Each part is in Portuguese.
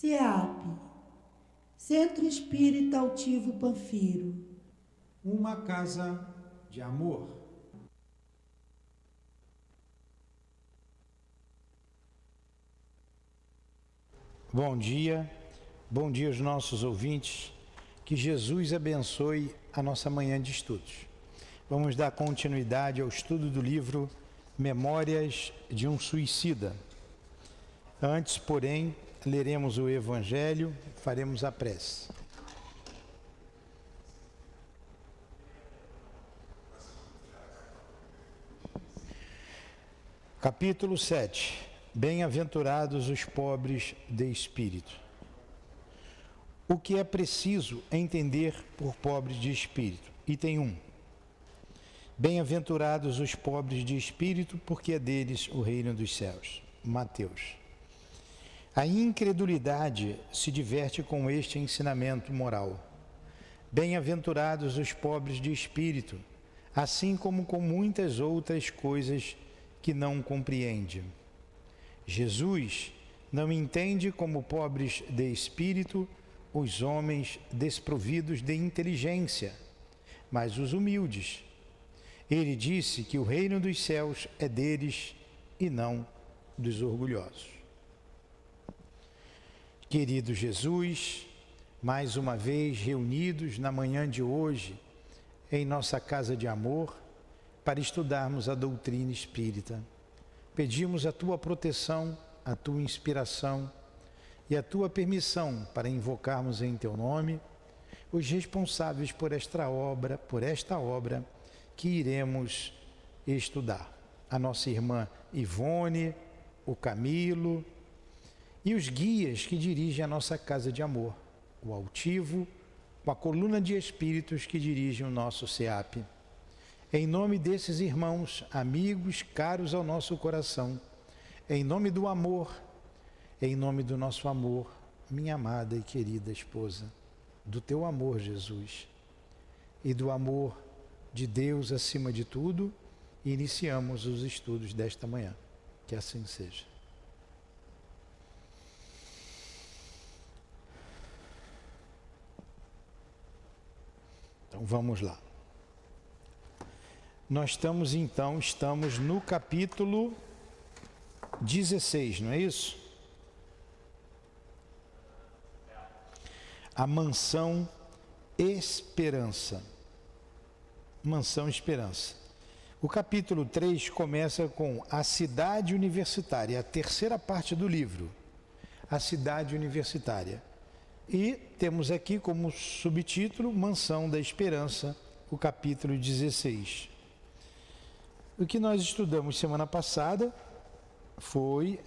CEAP, Centro Espírita Altivo Panfiro. Uma casa de amor. Bom dia aos nossos ouvintes. Que Jesus abençoe a nossa manhã de estudos. Vamos dar continuidade ao estudo do livro Memórias de um Suicida. Antes, porém, leremos o Evangelho, faremos a prece. Capítulo 7. Bem-aventurados os pobres de espírito. O que é preciso entender por pobres de espírito? Item 1. Bem-aventurados os pobres de espírito, porque é deles o reino dos céus. Mateus. A incredulidade se diverte com este ensinamento moral. Bem-aventurados os pobres de espírito, assim como com muitas outras coisas que não compreende. Jesus não entende como pobres de espírito os homens desprovidos de inteligência, mas os humildes. Ele disse que o reino dos céus é deles e não dos orgulhosos. Querido Jesus, mais uma vez reunidos na manhã de hoje em nossa casa de amor para estudarmos a doutrina espírita, pedimos a tua proteção, a tua inspiração e a tua permissão para invocarmos em teu nome os responsáveis por esta obra que iremos estudar. A nossa irmã Ivone, o Camilo e os guias que dirigem a nossa casa de amor, o Altivo, com a coluna de espíritos que dirigem o nosso CEAP. Em nome desses irmãos, amigos, caros ao nosso coração, em nome do amor, em nome do nosso amor, minha amada e querida esposa, do teu amor, Jesus, e do amor de Deus acima de tudo, iniciamos os estudos desta manhã. Que assim seja. Então vamos lá. Nós estamos no capítulo 16, não é isso? A Mansão Esperança. Mansão Esperança. O capítulo 3 começa com a cidade universitária, a terceira parte do livro, a cidade universitária. E temos aqui como subtítulo Mansão da Esperança, o capítulo 16. O que nós estudamos semana passada foi...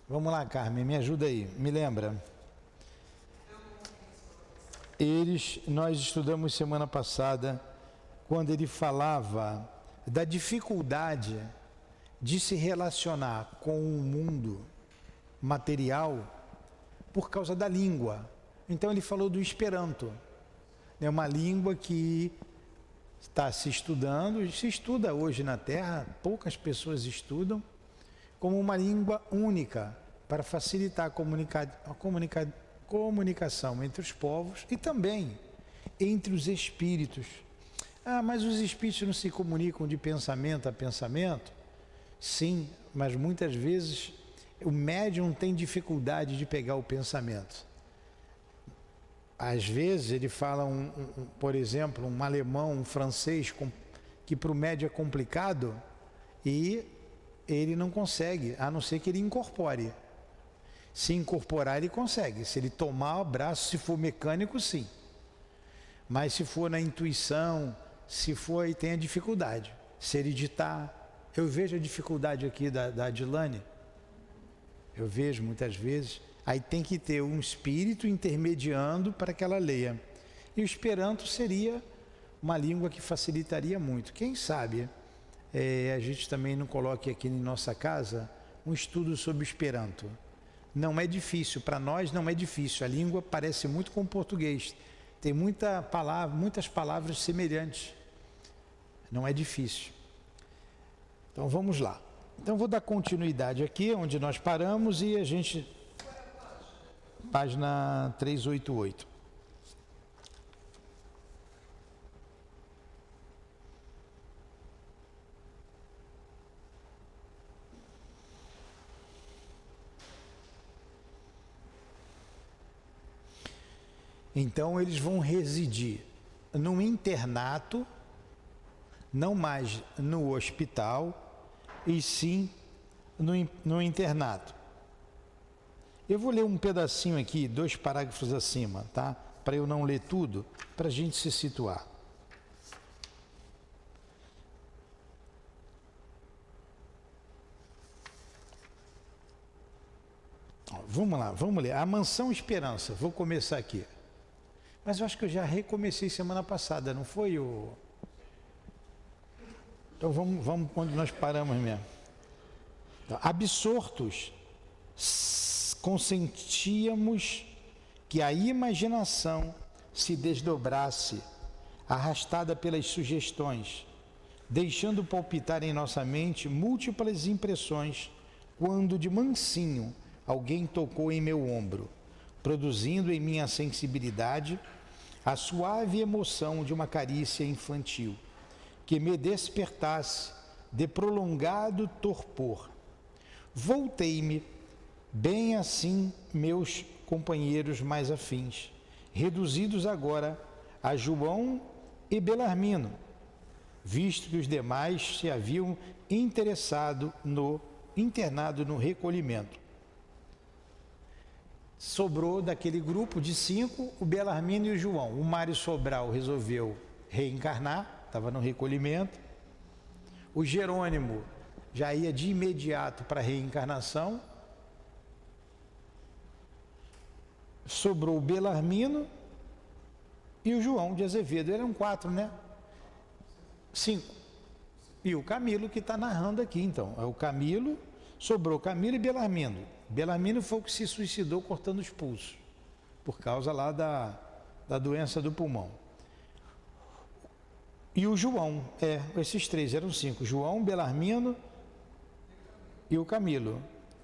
Vamos lá, Carmen, me ajuda aí, me lembra? Nós estudamos semana passada quando ele falava da dificuldade de se relacionar com o mundo material por causa da língua. Então ele falou do Esperanto, é uma língua que está se estudando, se estuda hoje na Terra, poucas pessoas estudam, como uma língua única para facilitar a comunicação entre os povos e também entre os espíritos. Mas os espíritos não se comunicam de pensamento a pensamento? Sim, mas muitas vezes o médium tem dificuldade de pegar o pensamento. Às vezes ele fala, por exemplo, um alemão, um francês, que para o médium é complicado e ele não consegue, a não ser que ele incorpore. Se incorporar, ele consegue. Se ele tomar o abraço, se for mecânico, sim. Mas se for na intuição, se for, aí tem a dificuldade. Se ele ditar, eu vejo a dificuldade aqui da Adilane, eu vejo muitas vezes, aí tem que ter um espírito intermediando para que ela leia. E o Esperanto seria uma língua que facilitaria muito. Quem sabe a gente também não coloque aqui em nossa casa um estudo sobre o Esperanto. Não é difícil, para nós não é difícil, a língua parece muito com o português, tem muitas palavras semelhantes, não é difícil. Então vamos lá. Então vou dar continuidade aqui onde nós paramos e a gente página 388. Então eles vão residir num internato, não mais no hospital, e sim no internato. Eu vou ler um pedacinho aqui, 2 parágrafos acima, tá? Para eu não ler tudo, para a gente se situar. Vamos lá, vamos ler. A Mansão Esperança, vou começar aqui. Mas eu acho que eu já recomecei semana passada, não foi o... Então vamos onde nós paramos mesmo. Então, absortos, consentíamos que a imaginação se desdobrasse, arrastada pelas sugestões, deixando palpitar em nossa mente múltiplas impressões, quando de mansinho alguém tocou em meu ombro, produzindo em minha sensibilidade a suave emoção de uma carícia infantil, que me despertasse de prolongado torpor. Voltei-me, bem assim meus companheiros mais afins, reduzidos agora a João e Belarmino, visto que os demais se haviam internado no recolhimento. Sobrou daquele grupo de 5 o Belarmino e o João. O Mário Sobral resolveu reencarnar, estava no recolhimento. O Jerônimo já ia de imediato para a reencarnação. Sobrou o Belarmino e o João de Azevedo. Eram 4, né? 5. E o Camilo que está narrando aqui, então. É o Camilo, sobrou Camilo e Belarmino. Belarmino foi o que se suicidou cortando os pulsos, por causa lá da doença do pulmão. E o João, esses 3 eram 5. João, Belarmino e o Camilo.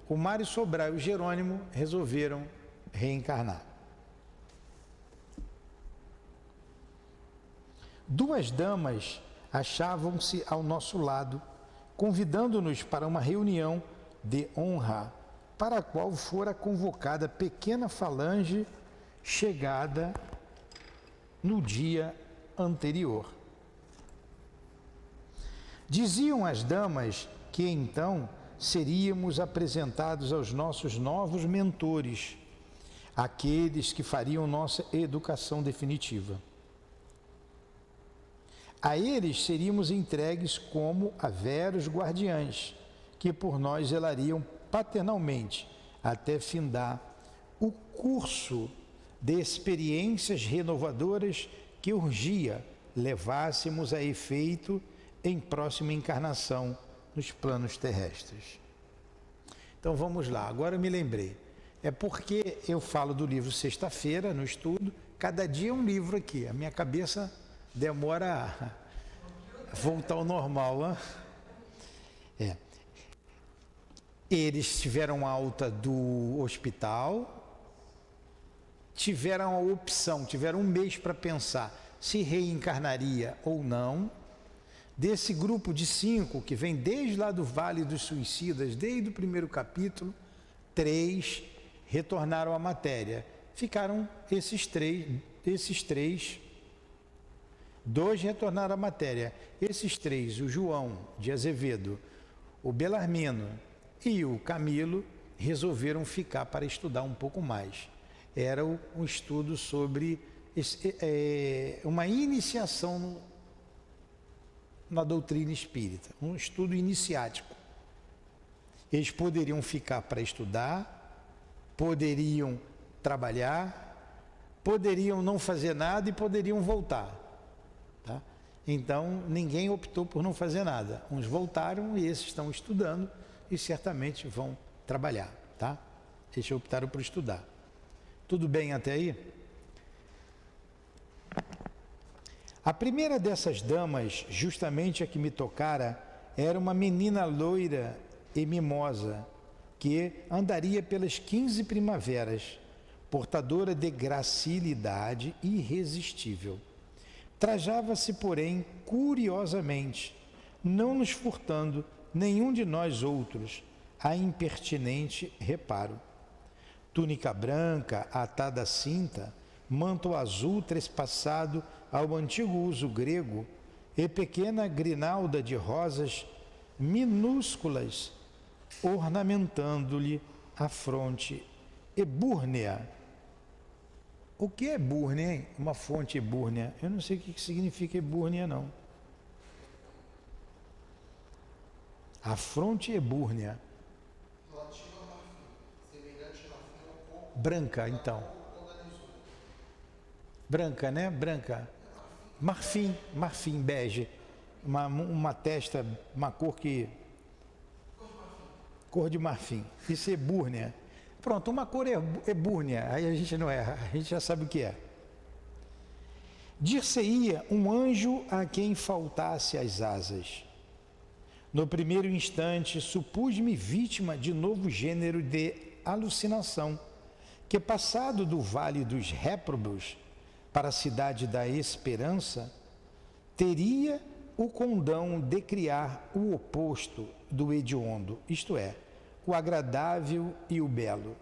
O Mário Sobral e o Jerônimo resolveram reencarnar. 2 damas achavam-se ao nosso lado, convidando-nos para uma reunião de honra, para a qual fora convocada pequena falange chegada no dia anterior. Diziam as damas que então seríamos apresentados aos nossos novos mentores, aqueles que fariam nossa educação definitiva. A eles seríamos entregues como a veros guardiães, que por nós zelariam paternalmente até findar o curso de experiências renovadoras que urgia levássemos a efeito em próxima encarnação nos planos terrestres. Então vamos lá, agora eu me lembrei. É porque eu falo do livro sexta-feira no estudo, cada dia é um livro aqui, a minha cabeça demora a voltar ao normal. Eles tiveram alta do hospital, tiveram a opção, tiveram um mês para pensar se reencarnaria ou não. Desse grupo de 5, que vem desde lá do Vale dos Suicidas, desde o primeiro capítulo, 3 retornaram à matéria. Ficaram esses três, 2 retornaram à matéria. Esses 3, o João de Azevedo, o Belarmino e o Camilo, resolveram ficar para estudar um pouco mais. Era um estudo sobre uma iniciação na doutrina espírita, um estudo iniciático. Eles poderiam ficar para estudar, poderiam trabalhar, poderiam não fazer nada e poderiam voltar. Tá? Então, ninguém optou por não fazer nada. Uns voltaram e esses estão estudando e certamente vão trabalhar. Tá? Esses optaram por estudar. Tudo bem até aí? A primeira dessas damas, justamente a que me tocara, era uma menina loira e mimosa, que andaria pelas 15 primaveras, portadora de gracilidade irresistível. Trajava-se, porém, curiosamente, não nos furtando nenhum de nós outros a impertinente reparo. Túnica branca, atada à cinta, manto azul trespassado ao antigo uso grego e pequena grinalda de rosas minúsculas ornamentando-lhe a fronte ebúrnea. O que é ebúrnea, hein? Uma fonte ebúrnea. Eu não sei o que significa ebúrnea, não. A fronte ebúrnea. Branca, então. Branca, né? Branca. Marfim, bege. Uma testa, uma cor que... Cor de marfim. Isso é ebúrnea. Pronto, uma cor ebúrnea. Aí a gente não erra, a gente já sabe o que é. Dir-se-ia um anjo a quem faltasse as asas. No primeiro instante, supus-me vítima de novo gênero de alucinação, que passado do vale dos réprobos para a cidade da esperança, teria o condão de criar o oposto do hediondo, isto é, o agradável e o belo.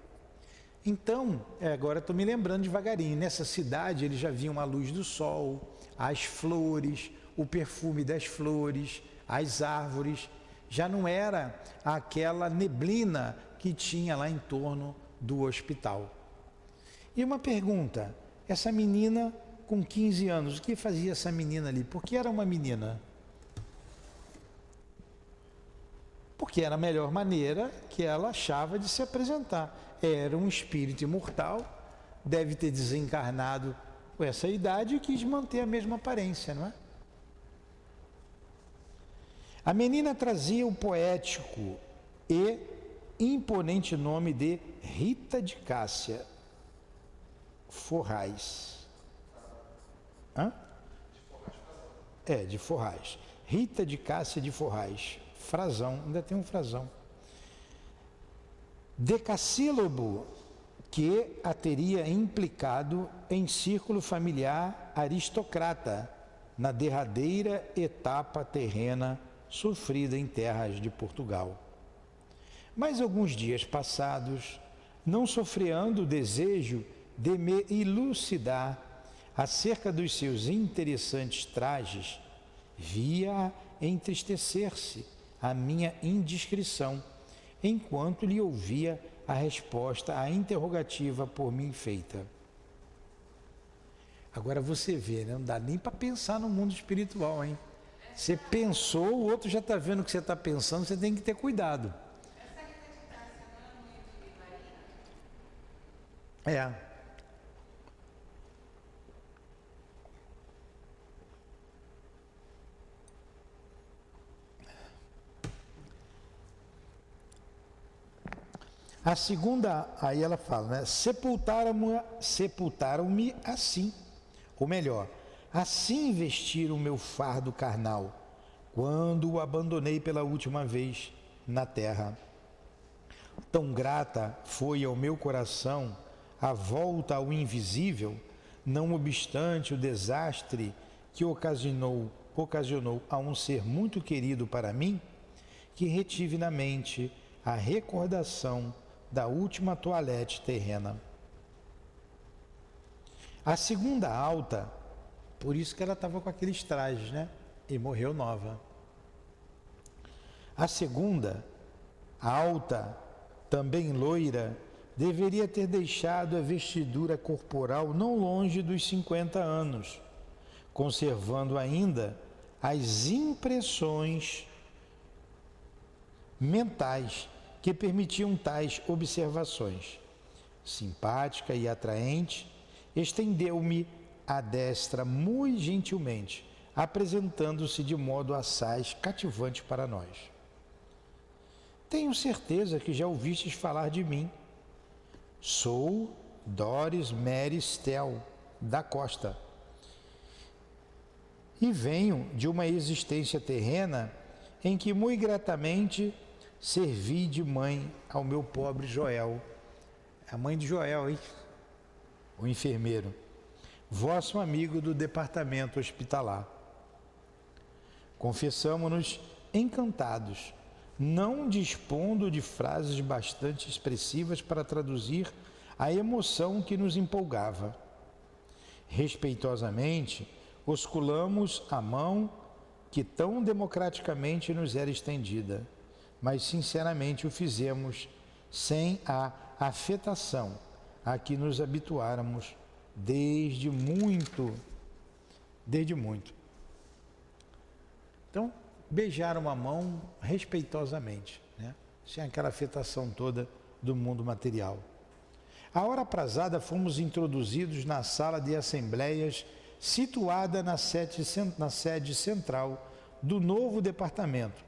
Então, agora estou me lembrando devagarinho, nessa cidade eles já viam a luz do sol, as flores, o perfume das flores, as árvores, já não era aquela neblina que tinha lá em torno do hospital. E uma pergunta, essa menina com 15 anos, o que fazia essa menina ali? Por que era uma menina? Porque era a melhor maneira que ela achava de se apresentar. Era um espírito imortal, deve ter desencarnado com essa idade e quis manter a mesma aparência, não é? A menina trazia o poético e imponente nome de Rita de Cássia Forrais. Hã? De Forrais. Rita de Cássia de Forrais. Frazão, ainda tem um frazão. Decassílabo que a teria implicado em círculo familiar aristocrata na derradeira etapa terrena sofrida em terras de Portugal. Mas alguns dias passados, não sofreando o desejo de me elucidar acerca dos seus interessantes trajes, via entristecer-se a minha indiscrição, enquanto lhe ouvia a resposta à interrogativa por mim feita. Agora você vê, né? Não dá nem para pensar no mundo espiritual, hein? Você pensou, o outro já está vendo o que você está pensando, você tem que ter cuidado. É. A segunda, aí ela fala, né? Sepultaram-me assim, ou melhor, assim vestiram o meu fardo carnal, quando o abandonei pela última vez na terra. Tão grata foi ao meu coração a volta ao invisível, não obstante o desastre que ocasionou a um ser muito querido para mim, que retive na mente a recordação da última toalete terrena. A segunda alta, por isso que ela estava com aqueles trajes, né? E morreu nova. A segunda, alta, também loira, deveria ter deixado a vestidura corporal não longe dos 50 anos, conservando ainda as impressões mentais que permitiam tais observações. Simpática e atraente, estendeu-me a destra muito gentilmente, apresentando-se de modo assaz cativante para nós. Tenho certeza que já ouvistes falar de mim. Sou Doris Mary Stel da Costa e venho de uma existência terrena em que muito gratamente servi de mãe ao meu pobre Joel. A mãe de Joel, hein? o enfermeiro, vosso amigo do departamento hospitalar. Confessamo-nos encantados, não dispondo de frases bastante expressivas para traduzir a emoção que nos empolgava. Respeitosamente, osculamos a mão que tão democraticamente nos era estendida, mas sinceramente o fizemos sem a afetação a que nos habituáramos desde muito. Então, beijaram a mão respeitosamente, né? Sem aquela afetação toda do mundo material. À hora aprazada, fomos introduzidos na sala de assembleias situada na sede central do novo departamento,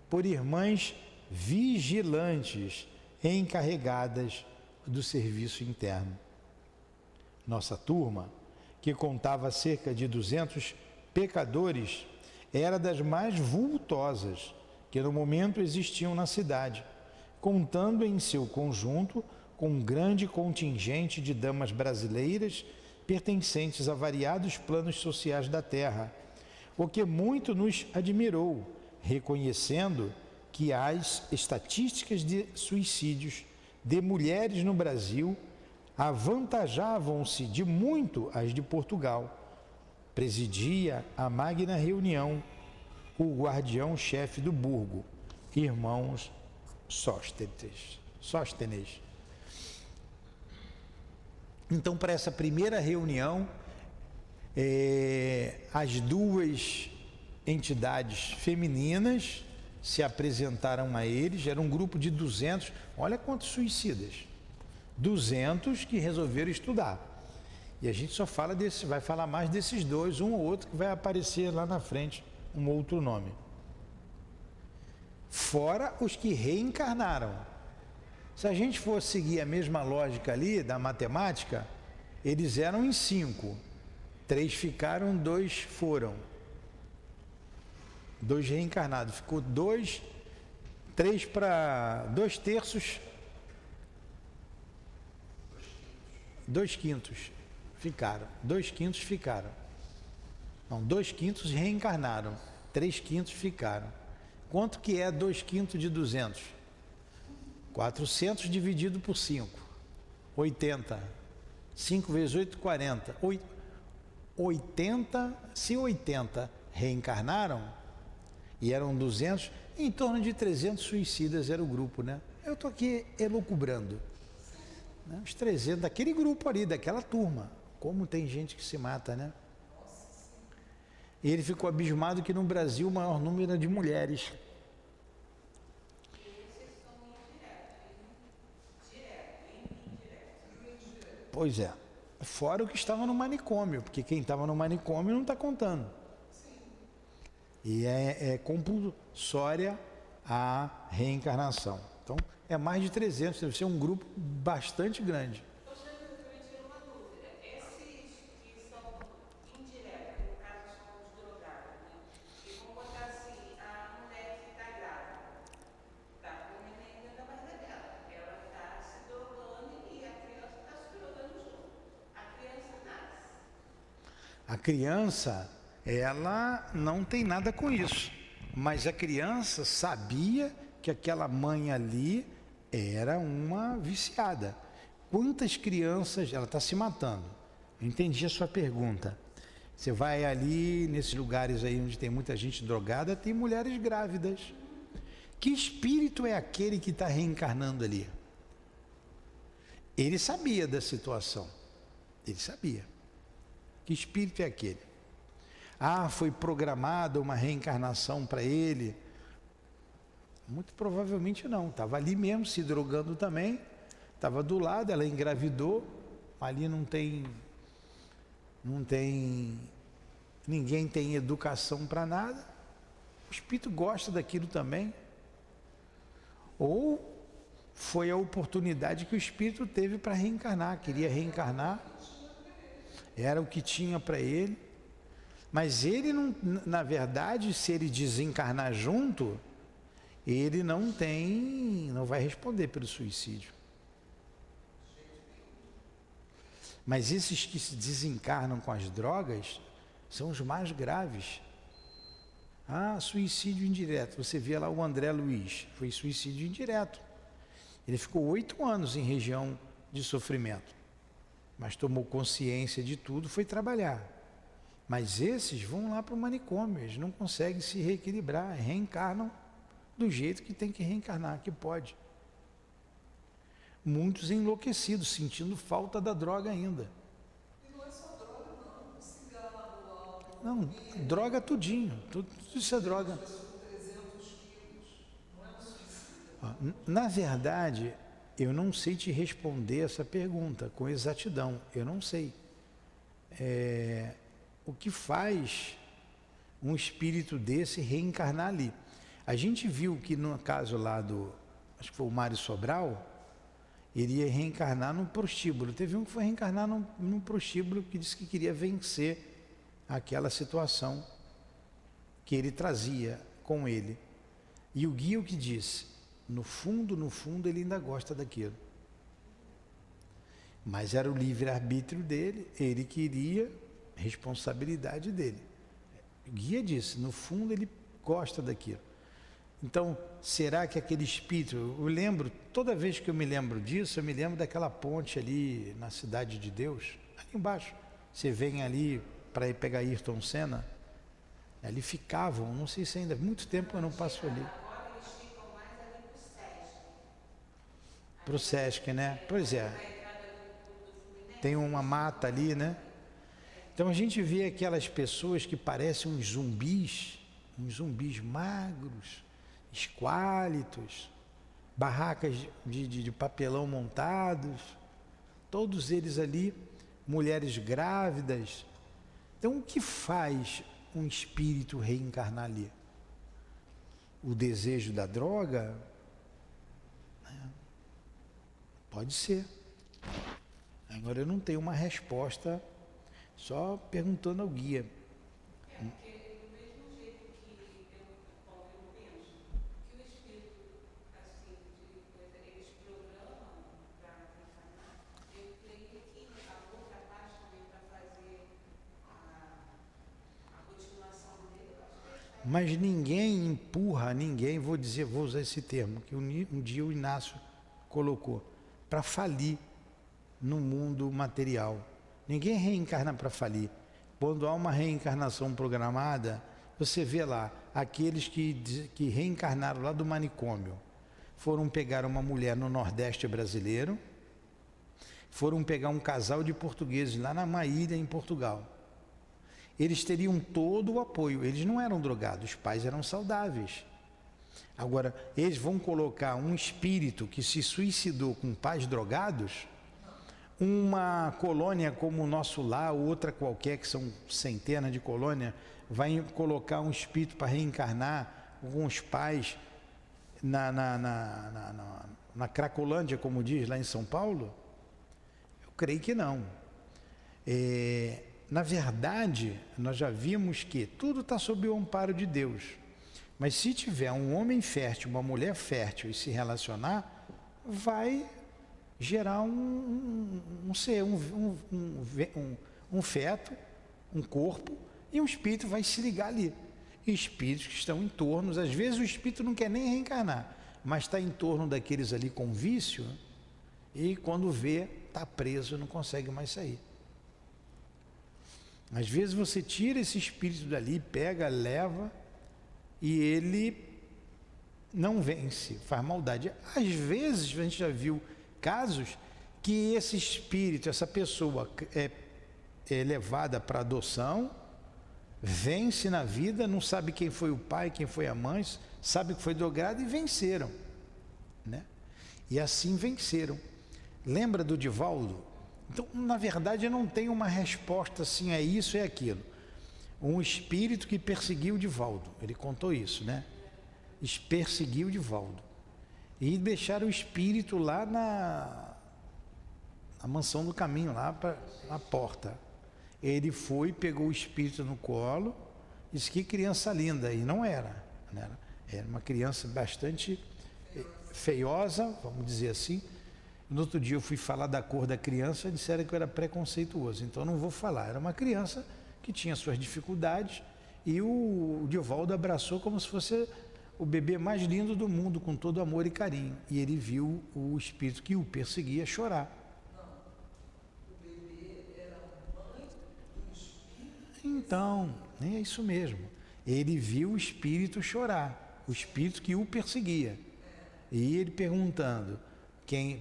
por irmãs vigilantes encarregadas do serviço interno. Nossa turma, que contava cerca de 200 pecadores, era das mais vultosas que no momento existiam na cidade, contando em seu conjunto com um grande contingente de damas brasileiras pertencentes a variados planos sociais da terra, o que muito nos admirou, reconhecendo que as estatísticas de suicídios de mulheres no Brasil avantajavam-se de muito as de Portugal. Presidia a magna reunião o guardião-chefe do burgo, irmãos Sóstenes. Então, para essa primeira reunião, as duas entidades femininas se apresentaram a eles. Era um grupo de 200, olha quantos suicidas, 200 que resolveram estudar. E a gente só fala vai falar mais desses dois, um ou outro que vai aparecer lá na frente, um outro nome. Fora os que reencarnaram. Se a gente for seguir a mesma lógica ali da matemática, eles eram em 5. 3 ficaram, 2 foram. 2 reencarnados. Ficou 2, 3 para 2 terços. 2 quintos ficaram. 2 quintos ficaram. Não, 2 quintos reencarnaram. 3 quintos ficaram. Quanto que é 2 quintos de 200? 400 dividido por 5. 80. 5 vezes 8, 40. 80, se 80 reencarnaram e eram 200, em torno de 300 suicidas era o grupo, né? Eu estou aqui elucubrando. Né? Os 300 daquele grupo ali, daquela turma. Como tem gente que se mata, né? E ele ficou abismado que no Brasil o maior número era de mulheres. Pois é. Fora o que estava no manicômio, porque quem estava no manicômio não está contando. E é compulsória a reencarnação. Então, é mais de 300, deve ser um grupo bastante grande. A criança, ela não tem nada com isso, mas a criança sabia que aquela mãe ali era uma viciada. Quantas crianças, ela está se matando. Eu entendi a sua pergunta. Você vai ali, nesses lugares aí onde tem muita gente drogada, tem mulheres grávidas. Que espírito é aquele que está reencarnando ali? Ele sabia da situação, ele sabia. Que espírito é aquele? Ah, foi programada uma reencarnação para ele? Muito provavelmente não. Estava ali mesmo, se drogando também. Estava do lado, ela engravidou. Ali não tem... Ninguém tem educação para nada. O espírito gosta daquilo também. Ou foi a oportunidade que o espírito teve para reencarnar. Queria reencarnar. Era o que tinha para ele, mas ele não, na verdade, se ele desencarnar junto, ele não vai responder pelo suicídio. Mas esses que se desencarnam com as drogas são os mais graves. Ah, suicídio indireto. Você vê lá o André Luiz, foi suicídio indireto. Ele ficou 8 anos em região de sofrimento, mas tomou consciência de tudo, foi trabalhar. Mas esses vão lá para o manicômio, eles não conseguem se reequilibrar, reencarnam do jeito que tem que reencarnar, que pode. Muitos enlouquecidos, sentindo falta da droga ainda. E não é só droga, não. Cigarro, álcool. Não, droga tudinho, tudo isso é droga. Com 300 quilos. Não é um suicídio. Ó, na verdade, eu não sei te responder essa pergunta com exatidão, eu não sei. O que faz um espírito desse reencarnar ali? A gente viu que no caso lá do, acho que foi o Mário Sobral, ele ia reencarnar num prostíbulo. Teve um que foi reencarnar num prostíbulo que disse que queria vencer aquela situação que ele trazia com ele. E o guia o que disse? No fundo, ele ainda gosta daquilo. Mas era o livre-arbítrio dele, ele queria responsabilidade dele. O guia disse, no fundo ele gosta daquilo. Então, será que aquele espírito, eu lembro, toda vez que eu me lembro disso, eu me lembro daquela ponte ali na Cidade de Deus, ali embaixo. Você vem ali para ir pegar Ayrton Senna, ali ficavam, não sei se ainda, muito tempo eu não passo ali. Agora eles ficam mais ali pro Sesc. Pro Sesc, né? Pois é. Tem uma mata ali, né? Então a gente vê aquelas pessoas que parecem uns zumbis magros, esquálitos, barracas de papelão montados, todos eles ali, mulheres grávidas. Então o que faz um espírito reencarnar ali? O desejo da droga? Pode ser. Agora eu não tenho uma resposta, só perguntando ao guia. É porque do mesmo jeito que eu penso, que o espírito, assim, de coisa, eles programam para encarnar, eu creio que a outra parte também para fazer a continuação dele, eu acho que eles fazem. Mas ninguém empurra ninguém, vou usar esse termo, que um dia o Inácio colocou, para falir no mundo material. Ninguém reencarna para falir. Quando há uma reencarnação programada, você vê lá, aqueles que reencarnaram lá do manicômio, foram pegar uma mulher no Nordeste brasileiro, foram pegar um casal de portugueses lá numa ilha em Portugal. Eles teriam todo o apoio, eles não eram drogados, os pais eram saudáveis. Agora, eles vão colocar um espírito que se suicidou com pais drogados, uma colônia como o nosso lar, outra qualquer, que são centenas de colônias, vai colocar um espírito para reencarnar com os pais na Cracolândia, como diz lá em São Paulo? Eu creio que não. Na verdade, nós já vimos que tudo está sob o amparo de Deus. Mas se tiver um homem fértil, uma mulher fértil e se relacionar, vai gerar um ser, um feto, um corpo, e um espírito vai se ligar ali. E espíritos que estão em torno, às vezes o espírito não quer nem reencarnar, mas está em torno daqueles ali com vício, e quando vê, está preso, não consegue mais sair. Às vezes você tira esse espírito dali, pega, leva, e ele não vence, faz maldade. Às vezes a gente já viu casos que esse espírito, essa pessoa é levada para adoção, vence na vida, não sabe quem foi o pai, quem foi a mãe, sabe que foi drogado e venceram, né? E assim venceram. Lembra do Divaldo? Então, na verdade, eu não tenho uma resposta assim, é isso, é aquilo. Um espírito que perseguiu o Divaldo, ele contou isso, né? Perseguiu o Divaldo. E deixaram o espírito lá na mansão do caminho, lá na porta. Ele foi, pegou o espírito no colo, disse que criança linda, e não era, era uma criança bastante feiosa, vamos dizer assim, No outro dia eu fui falar da cor da criança e disseram que eu era preconceituoso, então não vou falar. Era uma criança que tinha suas dificuldades e o Divaldo abraçou como se fosse o bebê mais lindo do mundo, com todo amor e carinho. E ele viu o espírito que o perseguia chorar. O bebê era a mãe do espírito. Então, é isso mesmo. Ele viu o espírito chorar, o espírito que o perseguia. E ele perguntando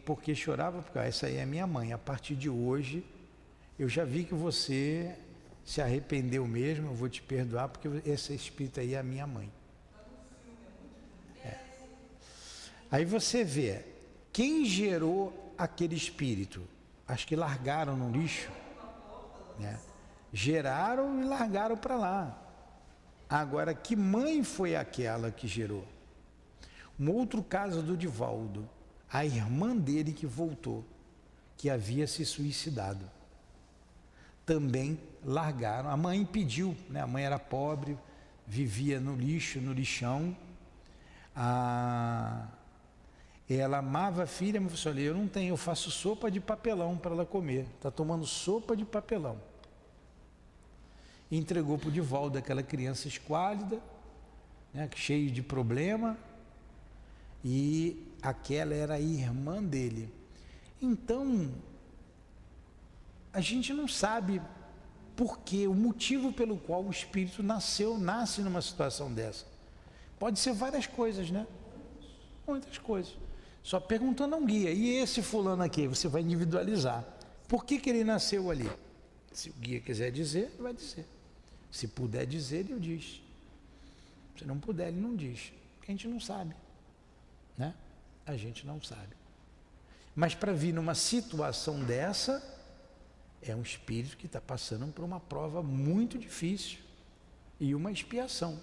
por que chorava, porque essa aí é minha mãe. A partir de hoje, eu já vi que você se arrependeu mesmo, eu vou te perdoar, porque esse espírito aí é a minha mãe. Aí você vê, quem gerou aquele espírito? Acho que largaram no lixo, né? Geraram e largaram para lá. Agora, que mãe foi aquela que gerou? Um outro caso do Divaldo, a irmã dele que voltou, que havia se suicidado. Também largaram, a mãe pediu, né? A mãe era pobre, vivia no lixo, no lixão. Ela amava a filha, mas falou: olha, eu não tenho, eu faço sopa de papelão para ela comer. Está tomando sopa de papelão. E entregou para o Divaldo, aquela criança esquálida, né, cheia de problema, e aquela era a irmã dele. Então, a gente não sabe por quê, o motivo pelo qual o espírito nasce numa situação dessa. Pode ser várias coisas, né? Muitas coisas. Só perguntando a um guia, e esse fulano aqui? Você vai individualizar. Por que ele nasceu ali? Se o guia quiser dizer, ele vai dizer. Se puder dizer, ele diz. Se não puder, ele não diz. Porque a gente não sabe, né? A gente não sabe. Mas para vir numa situação dessa, é um espírito que está passando por uma prova muito difícil e uma expiação.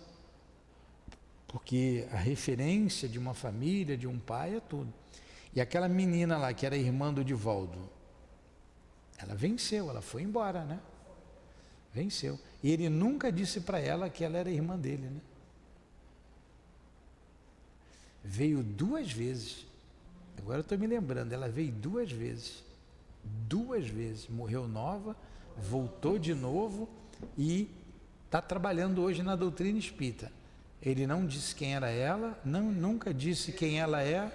Porque a referência de uma família, de um pai, é tudo. E aquela menina lá, que era irmã do Divaldo, ela venceu, ela foi embora, né? Venceu. E ele nunca disse para ela que ela era irmã dele, né? Veio 2 vezes. Agora eu estou me lembrando, ela veio 2 vezes. 2 vezes. Morreu nova, voltou de novo e está trabalhando hoje na doutrina espírita. Ele não disse quem era ela, nunca disse quem ela é,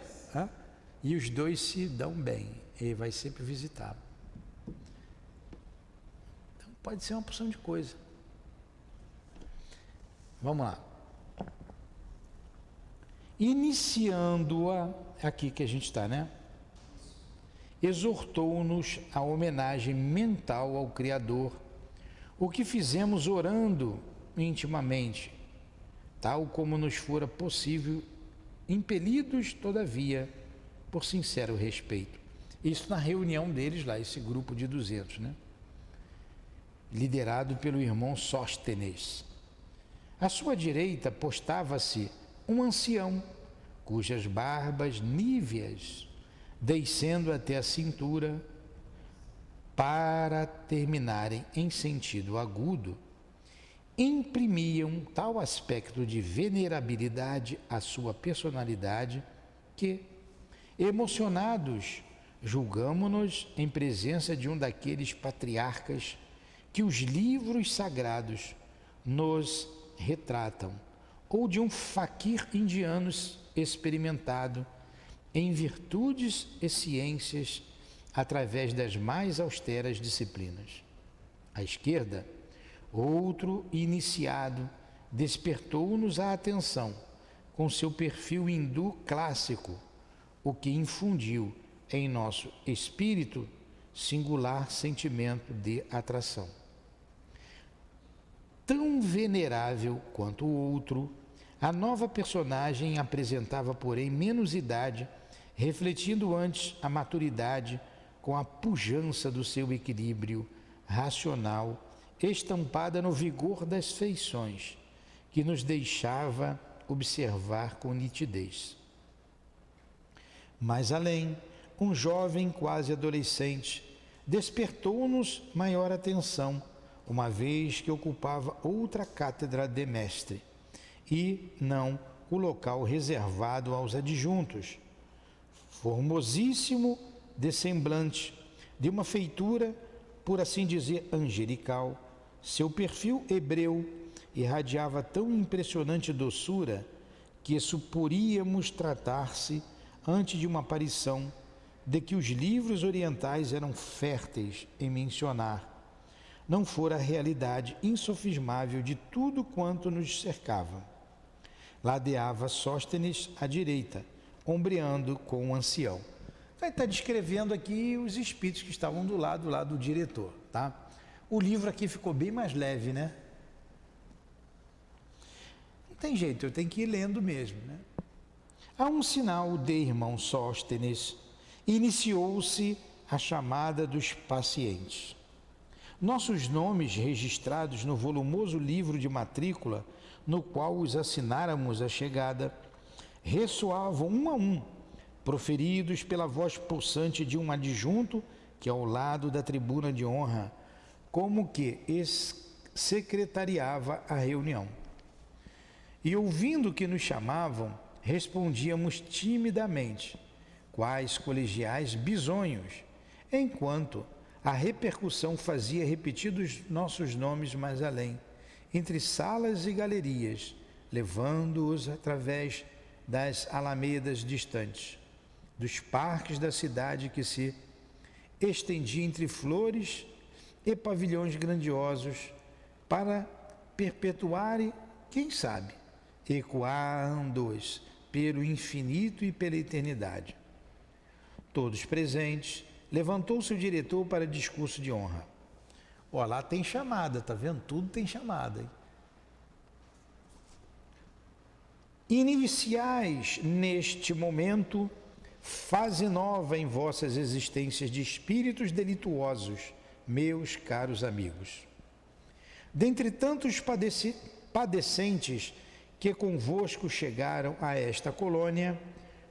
e os dois se dão bem. Ele vai sempre visitá-la. Então pode ser uma porção de coisa. Vamos lá. Iniciando-a, aqui que a gente está, né? Exortou-nos a homenagem mental ao Criador, o que fizemos orando intimamente, tal como nos fora possível, impelidos, todavia, por sincero respeito. Isso na reunião deles lá, esse grupo de 200, né? Liderado pelo irmão Sóstenes. À sua direita postava-se um ancião, cujas barbas níveas, descendo até a cintura, para terminarem em sentido agudo, imprimiam tal aspecto de venerabilidade à sua personalidade que, emocionados, julgamo-nos em presença de um daqueles patriarcas que os livros sagrados nos retratam, ou de um faquir indiano experimentado em virtudes e ciências através das mais austeras disciplinas. À esquerda, outro iniciado despertou-nos a atenção com seu perfil hindu clássico, o que infundiu em nosso espírito singular sentimento de atração. Tão venerável quanto o outro, a nova personagem apresentava, porém, menos idade, refletindo antes a maturidade com a pujança do seu equilíbrio racional, estampada no vigor das feições, que nos deixava observar com nitidez. Mais além, um jovem quase adolescente despertou-nos maior atenção, uma vez que ocupava outra cátedra de mestre, e não o local reservado aos adjuntos. Formosíssimo de semblante, de uma feitura, por assim dizer, angelical. Seu perfil hebreu irradiava tão impressionante doçura que suporíamos tratar-se, antes de uma aparição, de que os livros orientais eram férteis em mencionar, não fora a realidade insofismável de tudo quanto nos cercava. Ladeava Sóstenes à direita, ombreando com o ancião. Vai estar descrevendo aqui os espíritos que estavam do lado do diretor, tá? O livro aqui ficou bem mais leve, né? Não tem jeito, eu tenho que ir lendo mesmo, né? A um sinal de irmão Sóstenes, iniciou-se a chamada dos pacientes. Nossos nomes registrados no volumoso livro de matrícula, no qual os assináramos a chegada, ressoavam um a um, proferidos pela voz pulsante de um adjunto que, ao lado da tribuna de honra, como que secretariava a reunião. E ouvindo que nos chamavam, respondíamos timidamente, quais colegiais bisonhos, enquanto a repercussão fazia repetidos nossos nomes mais além, entre salas e galerias, levando-os através das alamedas distantes, dos parques da cidade que se estendia entre flores e pavilhões grandiosos, para perpetuarem, quem sabe, ecoando-os pelo infinito e pela eternidade. Todos presentes, levantou-se o diretor para discurso de honra. Ó, lá tem chamada, tá vendo? Tudo tem chamada. Hein? Iniciais neste momento fase nova em vossas existências de espíritos delituosos, meus caros amigos. Dentre tantos padecentes que convosco chegaram a esta colônia,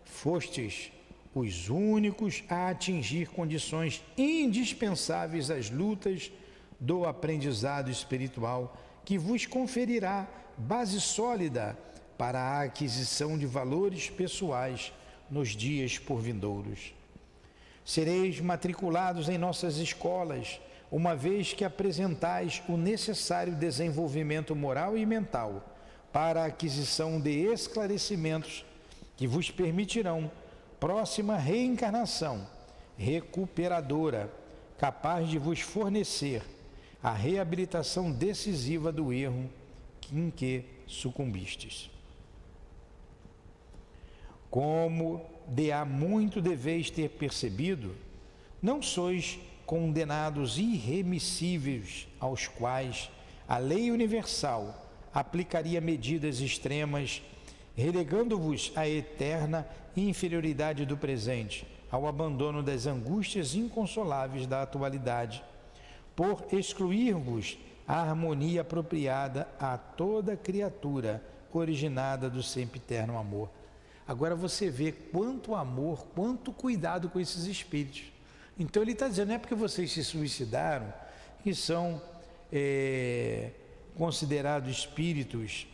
fostes os únicos a atingir condições indispensáveis às lutas do aprendizado espiritual, que vos conferirá base sólida para a aquisição de valores pessoais nos dias por vindouros. Sereis matriculados em nossas escolas, uma vez que apresentais o necessário desenvolvimento moral e mental para a aquisição de esclarecimentos que vos permitirão próxima reencarnação recuperadora, capaz de vos fornecer a reabilitação decisiva do erro em que sucumbistes. Como de há muito deveis ter percebido, não sois condenados irremissíveis aos quais a lei universal aplicaria medidas extremas, relegando-vos à eterna inferioridade do presente, ao abandono das angústias inconsoláveis da atualidade, por excluir-vos a harmonia apropriada a toda criatura originada do sempiterno amor. Agora você vê quanto amor, quanto cuidado com esses espíritos. Então ele está dizendo, não é porque vocês se suicidaram que são considerados espíritos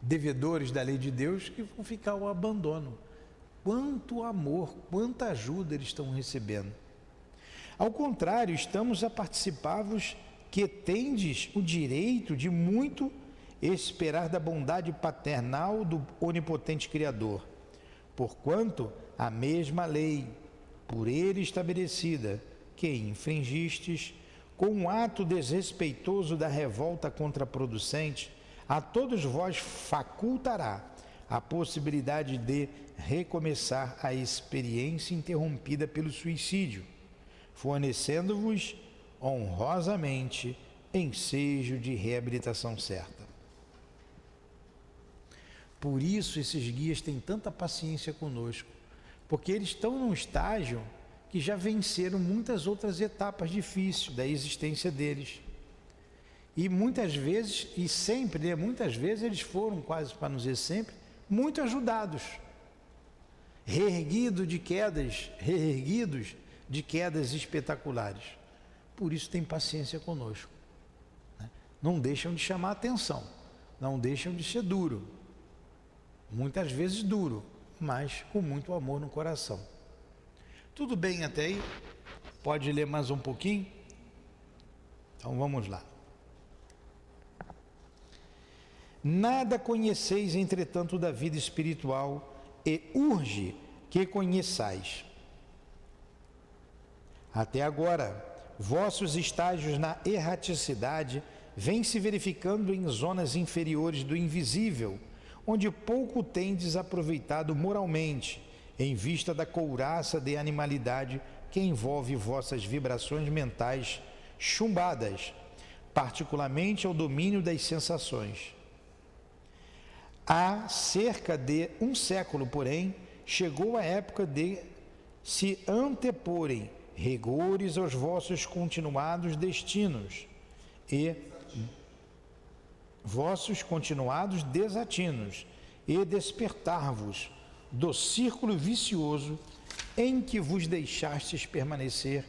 devedores da lei de Deus, que vão ficar ao abandono. Quanto amor, quanta ajuda eles estão recebendo. Ao contrário, estamos a participar-vos que tendes o direito de muito esperar da bondade paternal do onipotente Criador, porquanto a mesma lei, por ele estabelecida, que infringistes, com um ato desrespeitoso da revolta contraproducente, a todos vós facultará a possibilidade de recomeçar a experiência interrompida pelo suicídio, fornecendo-vos honrosamente ensejo de reabilitação certa. Por isso esses guias têm tanta paciência conosco, porque eles estão num estágio que já venceram muitas outras etapas difíceis da existência deles. E muitas vezes, e sempre, né, muitas vezes eles foram, quase para não dizer sempre, muito ajudados, reerguidos de quedas espetaculares. Por isso tem paciência conosco, né? Não deixam de chamar a atenção, não deixam de ser duro, muitas vezes duro, mas com muito amor no coração. Tudo bem até aí? Pode ler mais um pouquinho? Então vamos lá. Nada conheceis, entretanto, da vida espiritual, e urge que conheçais. Até agora, vossos estágios na erraticidade vêm se verificando em zonas inferiores do invisível, onde pouco tendes aproveitado moralmente, em vista da couraça de animalidade que envolve vossas vibrações mentais chumbadas, particularmente ao domínio das sensações. Há cerca de um século, porém, chegou a época de se anteporem rigores aos vossos continuados destinos e vossos continuados desatinos e despertar-vos do círculo vicioso em que vos deixastes permanecer,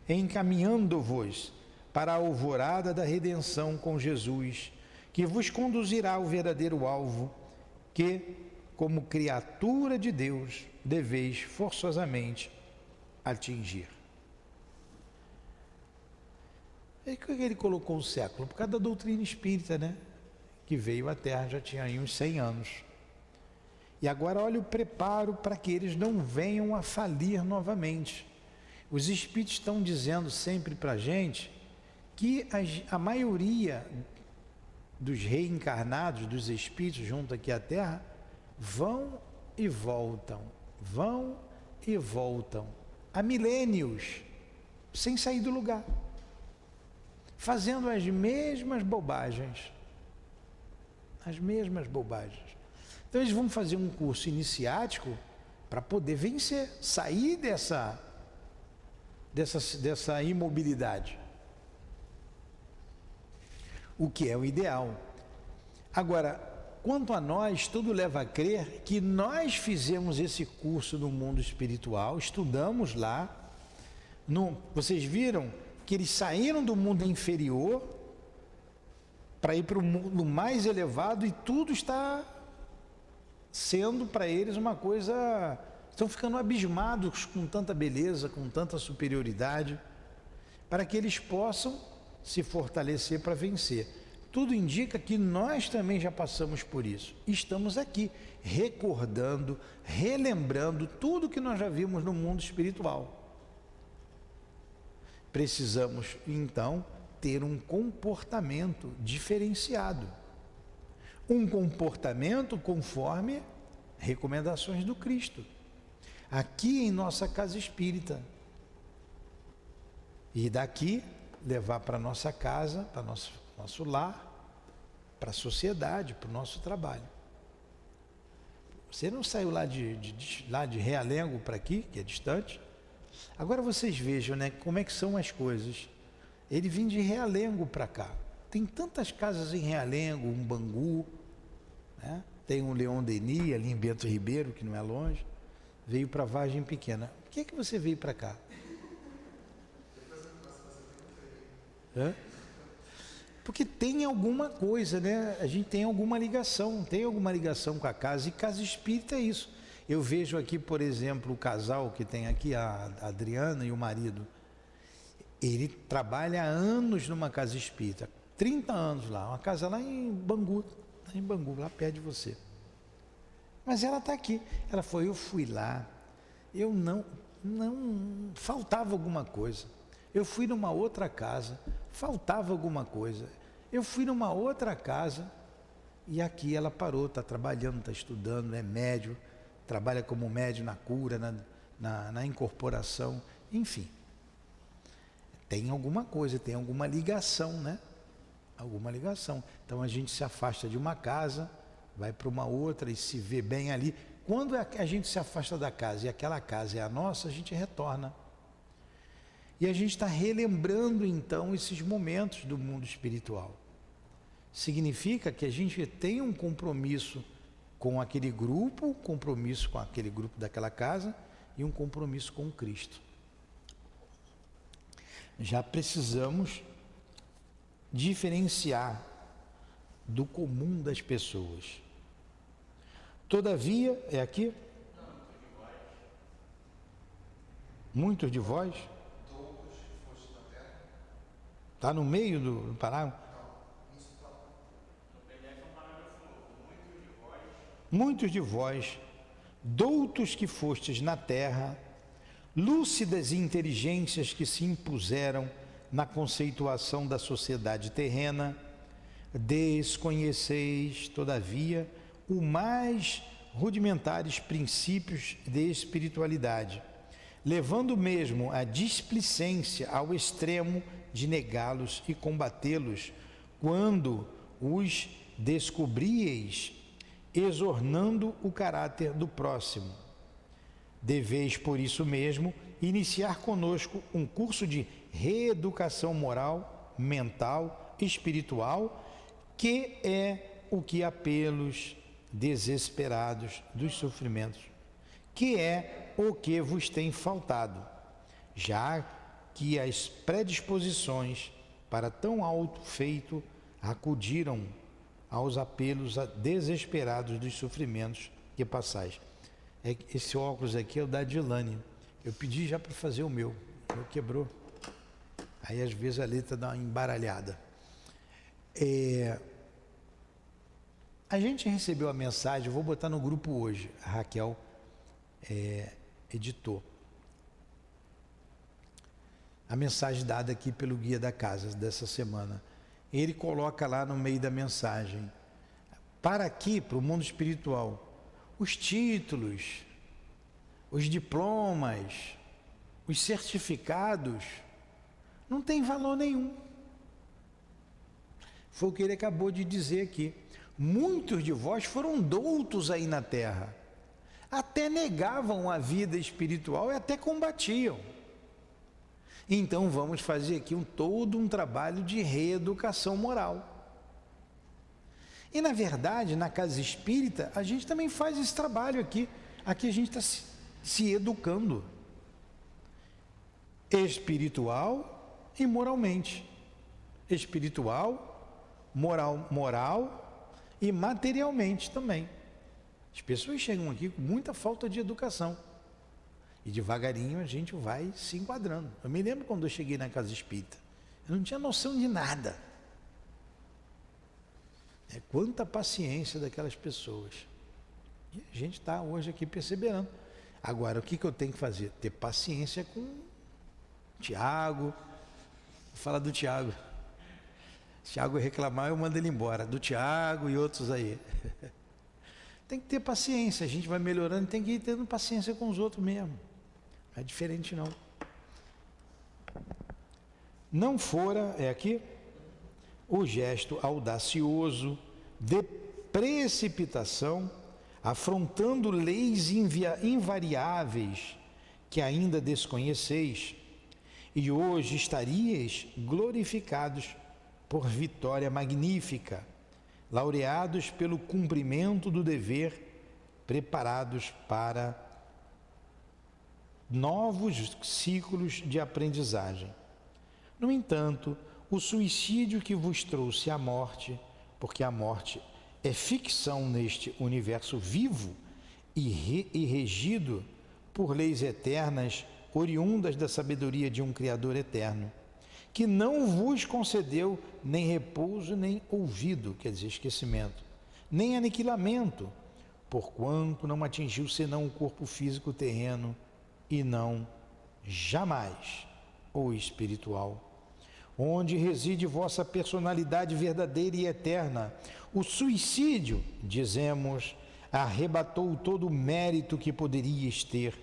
encaminhando-vos para a alvorada da redenção com Jesus, que vos conduzirá ao verdadeiro alvo que, como criatura de Deus, deveis forçosamente atingir. E por que ele colocou o século? Por causa da doutrina espírita, né? Que veio à Terra, já tinha aí uns 100 anos. E agora olha o preparo para que eles não venham a falir novamente. Os espíritos estão dizendo sempre para a gente que a maioria dos reencarnados, dos espíritos junto aqui à Terra, vão e voltam, há milênios, sem sair do lugar, fazendo as mesmas bobagens. Então eles vão fazer um curso iniciático para poder vencer, sair dessa imobilidade. O que é o ideal. Agora, quanto a nós, tudo leva a crer que nós fizemos esse curso no mundo espiritual, estudamos lá. Vocês viram que eles saíram do mundo inferior para ir para o mundo mais elevado e tudo está sendo para eles uma coisa... Estão ficando abismados com tanta beleza, com tanta superioridade, para que eles possam se fortalecer para vencer. Tudo indica que nós também já passamos por isso. Estamos aqui recordando, relembrando tudo que nós já vimos no mundo espiritual. Precisamos, então, ter um comportamento diferenciado. Um comportamento conforme recomendações do Cristo. Aqui em nossa casa espírita. E daqui levar para nossa casa, para nosso lar, para a sociedade, para o nosso trabalho. Você não saiu lá de Realengo para aqui, que é distante. Agora vocês vejam, né, como é que são as coisas. Ele vem de Realengo para cá. Tem tantas casas em Realengo, um Bangu, né? Tem um Leon Denis ali em Bento Ribeiro, que não é longe. Veio para Vargem Pequena. Por que você veio para cá? Porque tem alguma coisa, né? A gente tem alguma ligação com a casa, e casa espírita é isso. Eu vejo aqui, por exemplo, o casal que tem aqui, a Adriana e o marido. Ele trabalha há anos numa casa espírita, 30 anos lá, uma casa lá em Bangu, lá perto de você. Mas ela está aqui. Ela foi, eu fui lá, eu não faltava alguma coisa. Eu fui numa outra casa, faltava alguma coisa. Eu fui numa outra casa e aqui ela parou, está trabalhando, está estudando, é médio, trabalha como médio na cura, na incorporação, enfim. Tem alguma coisa, tem alguma ligação, né? Alguma ligação. Então a gente se afasta de uma casa, vai para uma outra e se vê bem ali. Quando a gente se afasta da casa e aquela casa é a nossa, a gente retorna. E a gente está relembrando então esses momentos do mundo espiritual. Significa que a gente tem um compromisso com aquele grupo, daquela casa e um compromisso com Cristo. Já precisamos diferenciar do comum das pessoas. Todavia, é aqui? Muitos de vós? Está no meio do parágrafo? Muitos de vós, doutos que fostes na terra, lúcidas inteligências que se impuseram na conceituação da sociedade terrena, desconheceis, todavia, os mais rudimentares princípios de espiritualidade, levando mesmo a displicência ao extremo de negá-los e combatê-los, quando os descobrieis, exornando o caráter do próximo. Deveis, por isso mesmo, iniciar conosco um curso de reeducação moral, mental, espiritual, que é o que apelos desesperados dos sofrimentos, que é o que vos tem faltado, já que as predisposições para tão alto feito acudiram aos apelos desesperados dos sofrimentos que passais. Esse óculos aqui é o da Dilane. Eu pedi já para fazer o meu quebrou. Aí às vezes a letra dá uma embaralhada. A gente recebeu a mensagem, eu vou botar no grupo hoje, a Raquel editou. A mensagem dada aqui pelo guia da casa dessa semana. Ele coloca lá no meio da mensagem, para aqui, para o mundo espiritual, os títulos, os diplomas, os certificados, não tem valor nenhum. Foi o que ele acabou de dizer aqui. Muitos de vós foram doutos aí na terra, até negavam a vida espiritual e até combatiam. Então vamos fazer aqui todo um trabalho de reeducação moral. E na verdade, na casa espírita, a gente também faz esse trabalho aqui. Aqui a gente está se educando. Espiritual e moralmente. Espiritual, moral e materialmente também. As pessoas chegam aqui com muita falta de educação. E devagarinho a gente vai se enquadrando. Eu me lembro quando eu cheguei na casa espírita. Eu não tinha noção de nada. Quanta paciência daquelas pessoas. E a gente está hoje aqui perseverando. Agora, o que eu tenho que fazer? Ter paciência com o Tiago. Vou falar do Tiago. Se o Tiago reclamar, eu mando ele embora. Do Tiago e outros aí. Tem que ter paciência. A gente vai melhorando, tem que ir tendo paciência com os outros mesmo. Não é diferente não. Não fora, é aqui, o gesto audacioso de precipitação, afrontando leis invariáveis que ainda desconheceis, e hoje estaríeis glorificados por vitória magnífica, laureados pelo cumprimento do dever, preparados para novos ciclos de aprendizagem. No entanto, o suicídio que vos trouxe a morte, porque a morte é ficção neste universo vivo e regido por leis eternas, oriundas da sabedoria de um Criador eterno, que não vos concedeu nem repouso, nem ouvido, quer dizer, esquecimento, nem aniquilamento, porquanto não atingiu senão o corpo físico terreno, e não jamais o espiritual, onde reside vossa personalidade verdadeira e eterna. O suicídio, dizemos, arrebatou todo o mérito que poderíeis ter,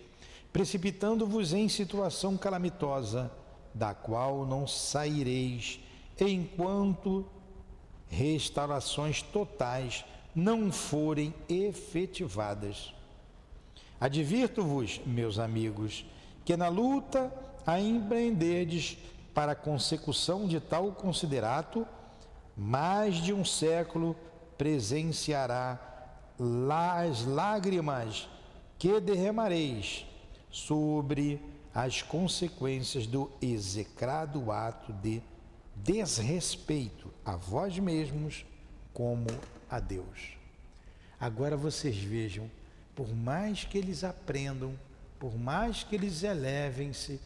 precipitando-vos em situação calamitosa, da qual não saireis enquanto restaurações totais não forem efetivadas. Advirto-vos, meus amigos, que na luta a empreenderdes para a consecução de tal considerato, mais de um século presenciará as lágrimas que derramareis sobre as consequências do execrado ato de desrespeito a vós mesmos como a Deus. Agora vocês vejam, por mais que eles aprendam por mais que eles elevem-se,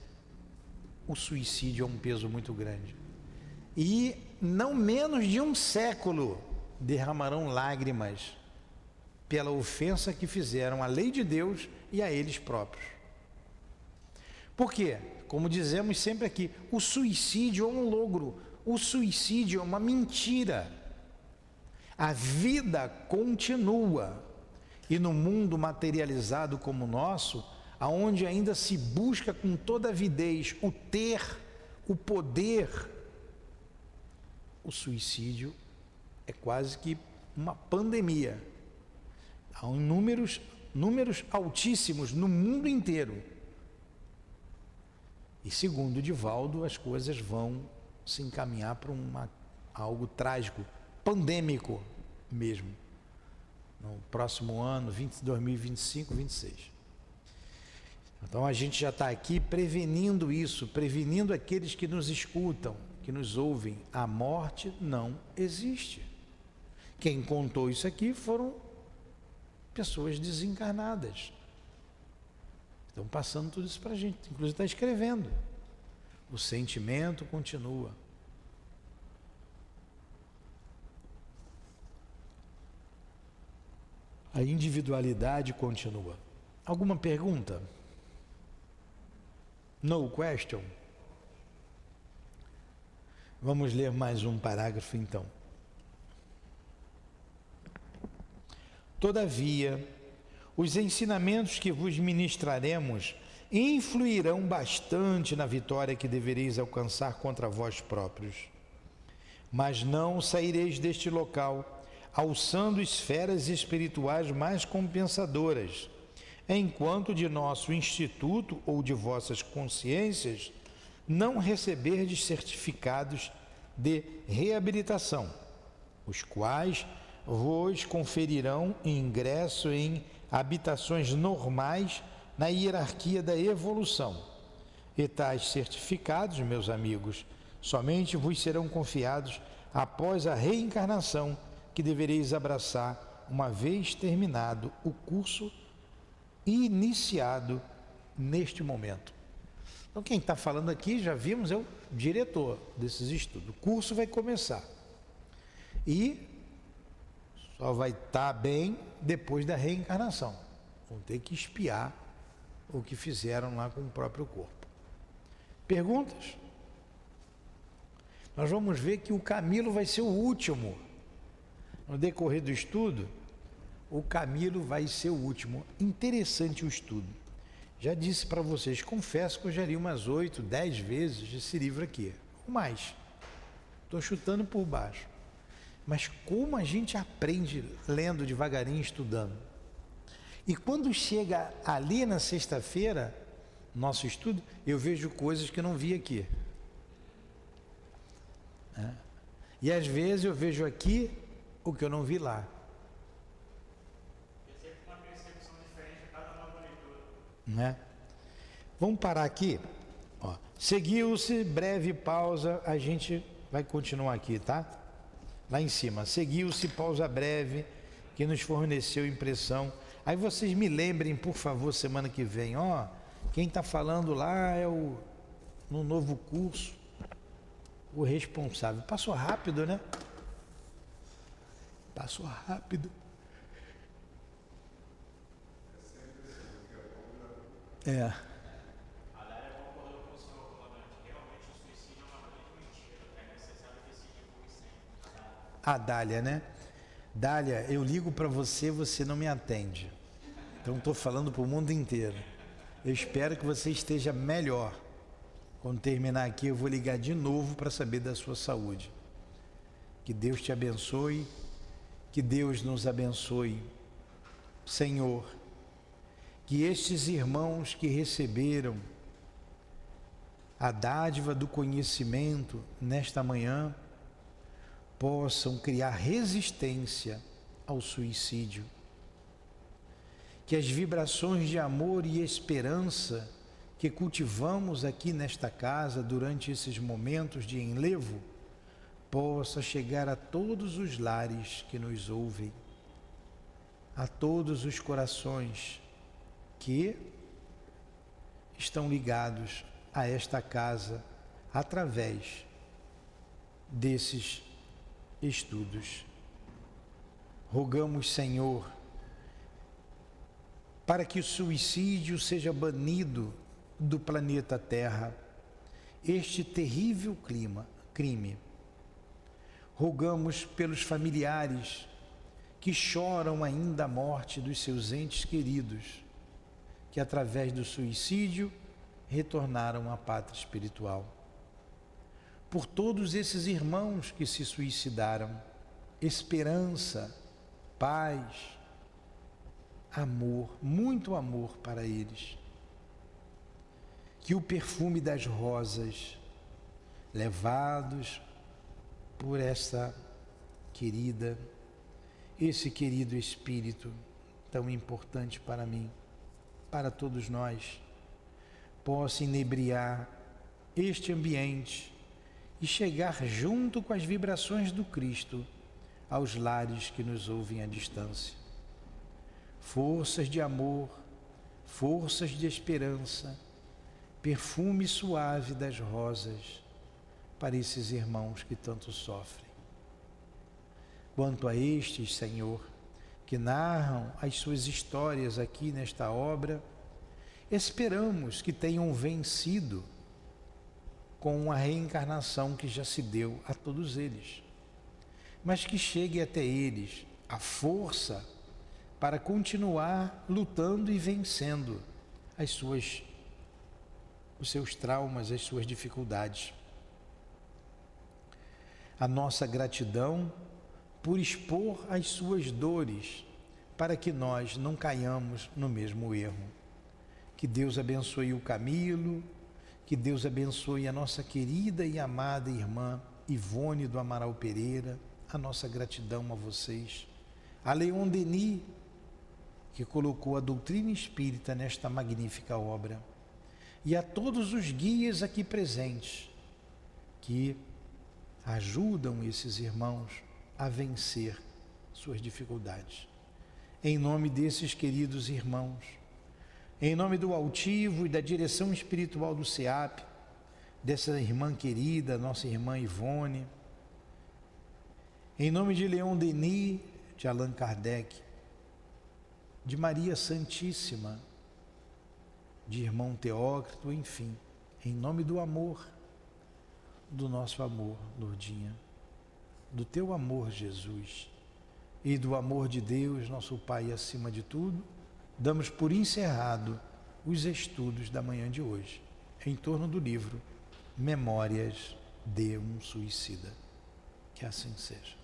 o suicídio é um peso muito grande. E não menos de um século derramarão lágrimas pela ofensa que fizeram à lei de Deus e a eles próprios. Por quê? Como dizemos sempre aqui, o suicídio é um logro, o suicídio é uma mentira. A vida continua. E no mundo materializado como o nosso, aonde ainda se busca com toda avidez o ter, o poder, o suicídio é quase que uma pandemia. Há números altíssimos no mundo inteiro. E segundo o Divaldo, as coisas vão se encaminhar para algo trágico, pandêmico mesmo, no próximo ano, 2025, 26. Então a gente já está aqui prevenindo isso, prevenindo aqueles que nos escutam, que nos ouvem. A morte não existe. Quem contou isso aqui foram pessoas desencarnadas. Estão passando tudo isso para a gente, inclusive está escrevendo. O sentimento continua. A individualidade continua. Alguma pergunta? No question? Vamos ler mais um parágrafo então. Todavia, os ensinamentos que vos ministraremos influirão bastante na vitória que devereis alcançar contra vós próprios. Mas não saireis deste local, alçando esferas espirituais mais compensadoras, enquanto de nosso instituto ou de vossas consciências não receberdes certificados de reabilitação, os quais vos conferirão ingresso em habitações normais na hierarquia da evolução. E tais certificados, meus amigos, somente vos serão confiados após a reencarnação que devereis abraçar uma vez terminado o curso iniciado neste momento. Então quem está falando aqui, já vimos, é o diretor desses estudos. O curso vai começar e só vai estar bem depois da reencarnação. Vão ter que espiar o que fizeram lá com o próprio corpo. Perguntas? Nós vamos ver que o Camilo vai ser o último. No decorrer do estudo, o Camilo vai ser o último. Interessante o estudo. Já disse para vocês, confesso que eu já li umas 8, 10 vezes esse livro aqui, ou mais. Estou chutando por baixo. Mas como a gente aprende lendo devagarinho, estudando. E quando chega ali na sexta-feira, nosso estudo, eu vejo coisas que eu não vi aqui. E às vezes eu vejo aqui o que eu não vi lá. É sempre uma percepção diferente a cada nova leitura. Né? Vamos parar aqui. Ó, seguiu-se, breve pausa, a gente vai continuar aqui, tá? Lá em cima, seguiu-se, pausa breve, que nos forneceu impressão. Aí vocês me lembrem, por favor, semana que vem, ó, quem está falando lá é no novo curso, o responsável. Passou rápido, né? Passou rápido. É. A Dália concordou com o senhor, comandante. Realmente o suicídio é uma grande mentira. É necessário que se divulgue sempre. A Dália, né? Dália, eu ligo para você, você não me atende. Então estou falando para o mundo inteiro. Eu espero que você esteja melhor. Quando terminar aqui, eu vou ligar de novo para saber da sua saúde. Que Deus te abençoe, que Deus nos abençoe. Senhor, que estes irmãos que receberam a dádiva do conhecimento nesta manhã possam criar resistência ao suicídio. Que as vibrações de amor e esperança que cultivamos aqui nesta casa durante esses momentos de enlevo possa chegar a todos os lares que nos ouvem, a todos os corações que estão ligados a esta casa através desses estudos. Rogamos, Senhor, para que o suicídio seja banido do planeta Terra, este terrível crime. Rogamos pelos familiares que choram ainda a morte dos seus entes queridos, que através do suicídio retornaram à pátria espiritual. Por todos esses irmãos que se suicidaram, esperança, paz, amor, muito amor para eles. Que o perfume das rosas, levados por esse querido Espírito tão importante para mim, para todos nós, possa inebriar este ambiente e chegar junto com as vibrações do Cristo aos lares que nos ouvem à distância. Forças de amor, forças de esperança, perfume suave das rosas para esses irmãos que tanto sofrem. Quanto a estes, Senhor, que narram as suas histórias aqui nesta obra, esperamos que tenham vencido com a reencarnação que já se deu a todos eles, mas que chegue até eles a força para continuar lutando e vencendo os seus traumas, as suas dificuldades. A nossa gratidão por expor as suas dores, para que nós não caiamos no mesmo erro. Que Deus abençoe o Camilo, que Deus abençoe a nossa querida e amada irmã Ivone do Amaral Pereira, a nossa gratidão a vocês. A Leon Denis, que colocou a doutrina espírita nesta magnífica obra, e a todos os guias aqui presentes, que ajudam esses irmãos a vencer suas dificuldades. Em nome desses queridos irmãos, em nome do altivo e da direção espiritual do SEAP, dessa irmã querida, nossa irmã Ivone, em nome de Leon Denis, de Allan Kardec, de Maria Santíssima, de irmão Teócrito, enfim, em nome do amor, do nosso amor, Lourdinha, do teu amor, Jesus, e do amor de Deus, nosso Pai, acima de tudo, damos por encerrado os estudos da manhã de hoje, em torno do livro Memórias de um Suicida. Que assim seja.